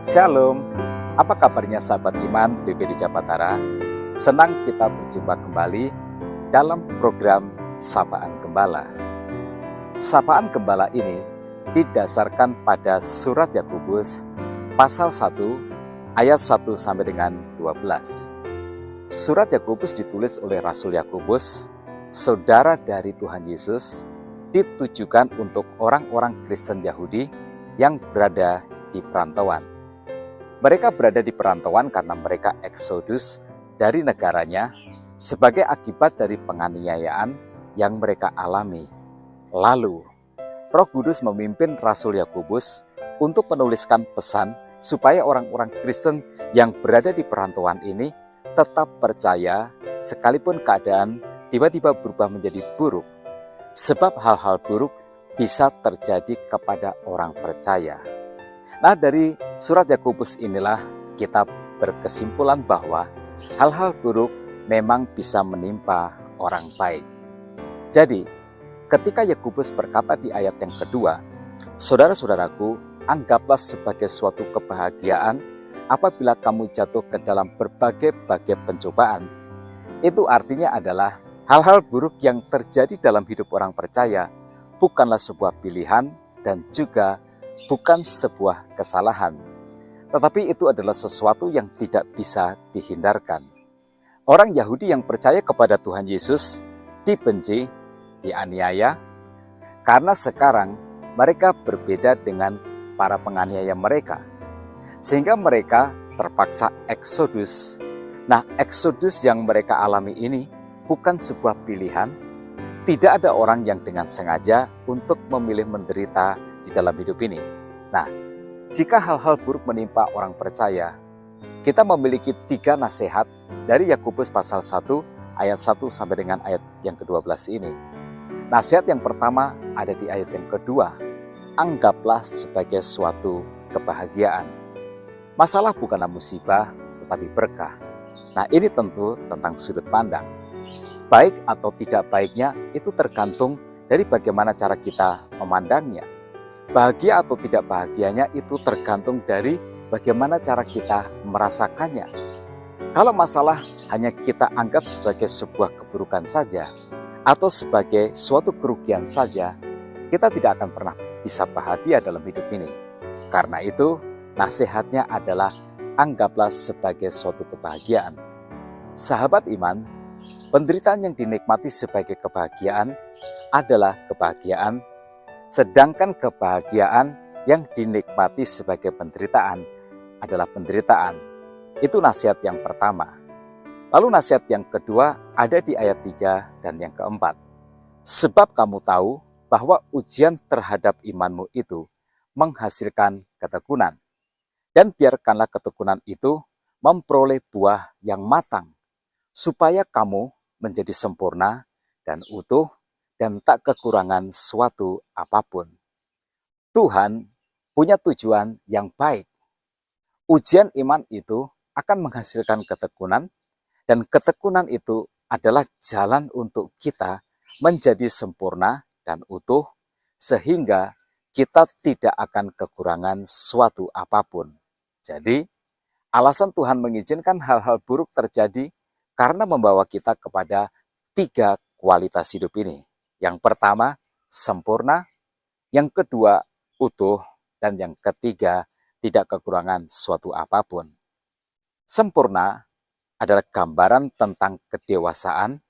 Shalom, apa kabarnya sahabat iman BPD Japatara? Senang kita berjumpa kembali dalam program Sapaan Gembala. Sapaan Gembala ini didasarkan pada surat Yakobus pasal 1 ayat 1 sampai dengan 12. Surat Yakobus ditulis oleh Rasul Yakobus, saudara dari Tuhan Yesus, ditujukan untuk orang-orang Kristen Yahudi yang berada di perantauan. Mereka berada di perantauan karena mereka eksodus dari negaranya sebagai akibat dari penganiayaan yang mereka alami. Lalu, Roh Kudus memimpin Rasul Yakobus untuk menuliskan pesan supaya orang-orang Kristen yang berada di perantauan ini tetap percaya sekalipun keadaan tiba-tiba berubah menjadi buruk. Sebab hal-hal buruk bisa terjadi kepada orang percaya. Nah, dari surat Yakobus inilah kita berkesimpulan bahwa hal-hal buruk memang bisa menimpa orang baik. Jadi, ketika Yakobus berkata di ayat yang kedua, saudara-saudaraku, anggaplah sebagai suatu kebahagiaan apabila kamu jatuh ke dalam berbagai-bagai pencobaan. Itu artinya adalah hal-hal buruk yang terjadi dalam hidup orang percaya bukanlah sebuah pilihan dan juga bukan sebuah kesalahan, tetapi itu adalah sesuatu yang tidak bisa dihindarkan. Orang Yahudi yang percaya kepada Tuhan Yesus dibenci, dianiaya, karena sekarang mereka berbeda dengan para penganiaya mereka, sehingga mereka terpaksa eksodus. Nah, eksodus yang mereka alami ini bukan sebuah pilihan. Tidak ada orang yang dengan sengaja untuk memilih menderita di dalam hidup ini. Nah, jika hal-hal buruk menimpa orang percaya, kita memiliki 3 nasihat dari Yakobus pasal 1 ayat 1 sampai dengan ayat yang ke-12 ini. Nasihat yang pertama ada di ayat yang kedua. Anggaplah sebagai suatu kebahagiaan. Masalah bukanlah musibah, tetapi berkah. Nah, ini tentu tentang sudut pandang. Baik atau tidak baiknya itu tergantung dari bagaimana cara kita memandangnya. Bahagia atau tidak bahagianya itu tergantung dari bagaimana cara kita merasakannya. Kalau masalah hanya kita anggap sebagai sebuah keburukan saja atau sebagai suatu kerugian saja, kita tidak akan pernah bisa bahagia dalam hidup ini. Karena itu, nasihatnya adalah anggaplah sebagai suatu kebahagiaan. Sahabat iman, penderitaan yang dinikmati sebagai kebahagiaan adalah kebahagiaan, sedangkan kebahagiaan yang dinikmati sebagai penderitaan adalah penderitaan. Itu nasihat yang pertama. Lalu nasihat yang kedua ada di ayat 3 dan yang keempat. Sebab kamu tahu bahwa ujian terhadap imanmu itu menghasilkan ketekunan. Dan biarkanlah ketekunan itu memperoleh buah yang matang, supaya kamu menjadi sempurna dan utuh dan tak kekurangan suatu apapun. Tuhan punya tujuan yang baik. Ujian iman itu akan menghasilkan ketekunan, dan ketekunan itu adalah jalan untuk kita menjadi sempurna dan utuh, sehingga kita tidak akan kekurangan suatu apapun. Jadi, alasan Tuhan mengizinkan hal-hal buruk terjadi karena membawa kita kepada 3 kualitas hidup ini. Yang pertama, sempurna. Yang kedua, utuh. Dan yang ketiga, tidak kekurangan suatu apapun. Sempurna adalah gambaran tentang kedewasaan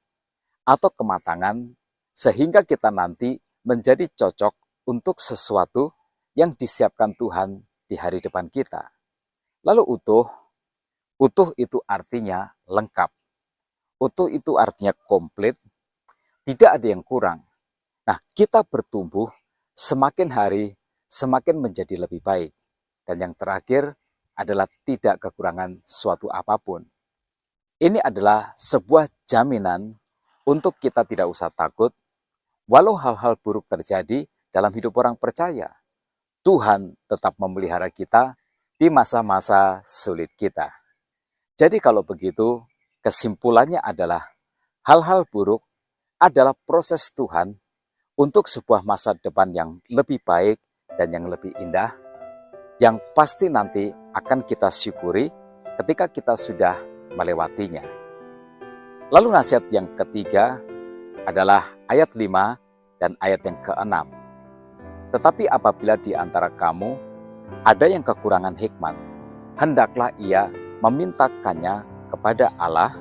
atau kematangan, sehingga kita nanti menjadi cocok untuk sesuatu yang disiapkan Tuhan di hari depan kita. Lalu utuh itu artinya lengkap. Utuh itu artinya komplit, tidak ada yang kurang. Nah, kita bertumbuh semakin hari semakin menjadi lebih baik. Dan yang terakhir adalah tidak kekurangan suatu apapun. Ini adalah sebuah jaminan untuk kita tidak usah takut, walau hal-hal buruk terjadi dalam hidup orang percaya. Tuhan tetap memelihara kita di masa-masa sulit kita. Jadi kalau begitu, kesimpulannya adalah hal-hal buruk adalah proses Tuhan untuk sebuah masa depan yang lebih baik dan yang lebih indah, yang pasti nanti akan kita syukuri ketika kita sudah melewatinya. Lalu nasihat yang ketiga adalah ayat 5 dan ayat yang ke-6. Tetapi apabila di antara kamu ada yang kekurangan hikmat, hendaklah ia memintakannya kepada Allah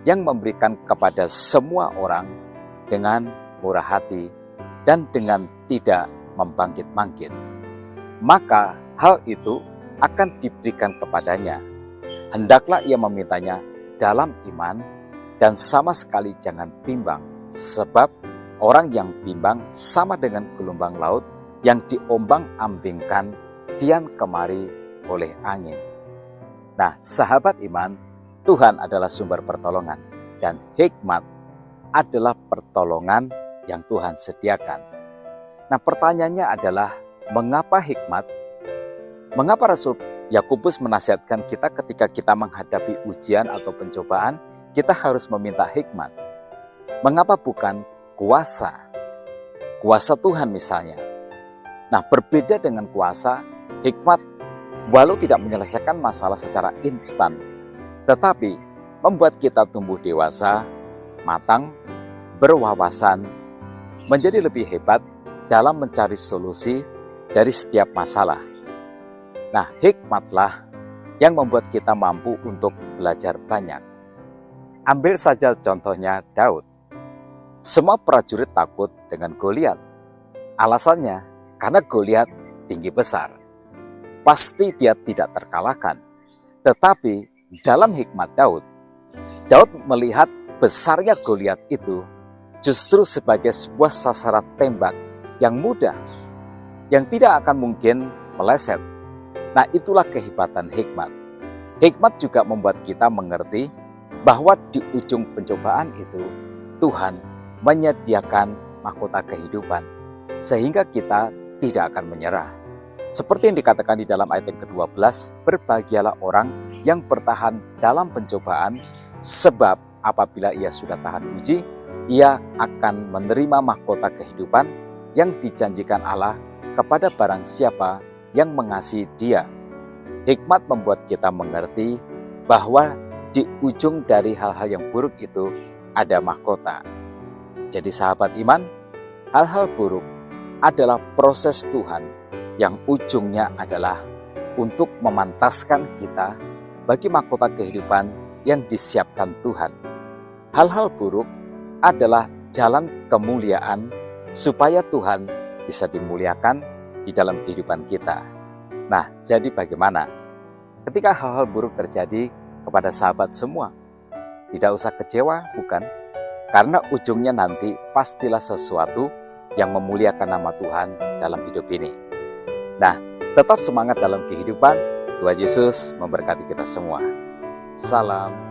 yang memberikan kepada semua orang dengan murah hati dan dengan tidak membangkit-bangkit. Maka hal itu akan diberikan kepadanya. Hendaklah ia memintanya dalam iman dan sama sekali jangan bimbang, sebab orang yang bimbang sama dengan gelombang laut yang diombang-ambingkan kian kemari oleh angin. Nah, sahabat iman, Tuhan adalah sumber pertolongan dan hikmat adalah pertolongan yang Tuhan sediakan. Nah, pertanyaannya adalah mengapa hikmat? Mengapa Rasul Yakobus menasihatkan kita ketika kita menghadapi ujian atau pencobaan, kita harus meminta hikmat? Mengapa bukan kuasa? Kuasa Tuhan misalnya. Nah, berbeda dengan kuasa, hikmat walau tidak menyelesaikan masalah secara instan, tetapi membuat kita tumbuh dewasa, matang, berwawasan, menjadi lebih hebat dalam mencari solusi dari setiap masalah. Nah, hikmatlah yang membuat kita mampu untuk belajar banyak. Ambil saja contohnya Daud. Semua prajurit takut dengan Goliat. Alasannya, karena Goliat tinggi besar. Pasti dia tidak terkalahkan. Tetapi dalam hikmat Daud melihat besarnya Goliat itu justru sebagai sebuah sasaran tembak yang mudah, yang tidak akan mungkin meleset. Nah, itulah kehebatan hikmat. Hikmat juga membuat kita mengerti bahwa di ujung pencobaan itu Tuhan menyediakan mahkota kehidupan sehingga kita tidak akan menyerah. Seperti yang dikatakan di dalam ayat yang ke-12, berbahagialah orang yang bertahan dalam pencobaan, sebab apabila ia sudah tahan uji, ia akan menerima mahkota kehidupan yang dijanjikan Allah kepada barang siapa yang mengasihi Dia. Hikmat membuat kita mengerti bahwa di ujung dari hal-hal yang buruk itu ada mahkota. Jadi sahabat iman, hal-hal buruk adalah proses Tuhan yang ujungnya adalah untuk memantaskan kita bagi mahkota kehidupan yang disiapkan Tuhan. Hal-hal buruk adalah jalan kemuliaan supaya Tuhan bisa dimuliakan di dalam kehidupan kita. Nah, jadi bagaimana? Ketika hal-hal buruk terjadi kepada sahabat semua, tidak usah kecewa, bukan? Karena ujungnya nanti pastilah sesuatu yang memuliakan nama Tuhan dalam hidup ini. Nah, tetap semangat dalam kehidupan. Tuhan Yesus memberkati kita semua. Salam.